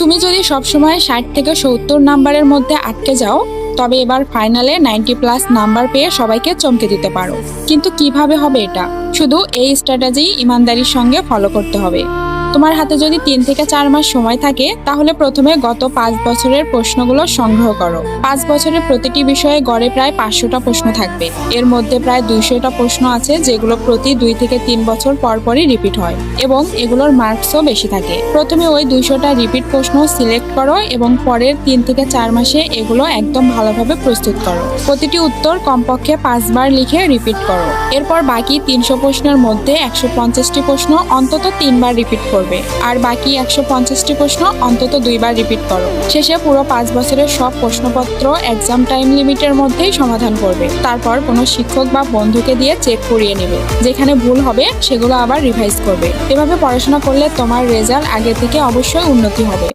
তুমি যদি সবসময় 60 থেকে 70 নাম্বারের মধ্যে আটকে যাও, তবে এবার ফাইনালে 90+ নাম্বার পেয়ে সবাইকে চমকে দিতে পারো। কিন্তু কিভাবে হবে এটা? শুধু এই স্ট্র্যাটেজি ইমানদারির সঙ্গে ফলো করতে হবে। তোমার হাতে যদি 3 থেকে 4 মাস সময় থাকে, তাহলে প্রথমে গত 5 বছরের প্রশ্নগুলো সংগ্রহ করো। 5 বছরের প্রতিটি বিষয়ে গড়ে প্রায় 500টা প্রশ্ন থাকবে। এর মধ্যে প্রায় 200টা প্রশ্ন আছে যেগুলো প্রতি 2 থেকে 3 বছর পর পরই রিপিট হয় এবং এগুলোর মার্কসও বেশি থাকে। প্রথমে ওই 200টা রিপিট প্রশ্ন সিলেক্ট করো এবং পরের 3 থেকে 4 মাসে এগুলো একদম ভালোভাবে প্রস্তুত করো। প্রতিটি উত্তর কমপক্ষে 5 বার লিখে রিপিট করো। এরপর বাকি 300 প্রশ্নের মধ্যে 150টি প্রশ্ন অন্তত 3 বার রিপিট করো, আর বাকি 150টি প্রশ্ন অন্তত 2 বার রিপিট করো। শেষে পুরো 5 বছরের সব প্রশ্নপত্র এক্সাম টাইম লিমিটের মধ্যেই সমাধান করবে। তারপর কোনো শিক্ষক বা বন্ধুকে দিয়ে চেক করিয়ে নেবে। যেখানে ভুল হবে সেগুলো আবার রিভাইজ করবে। এভাবে পড়াশোনা করলে তোমার রেজাল্ট আগে থেকে অবশ্যই উন্নতি হবে।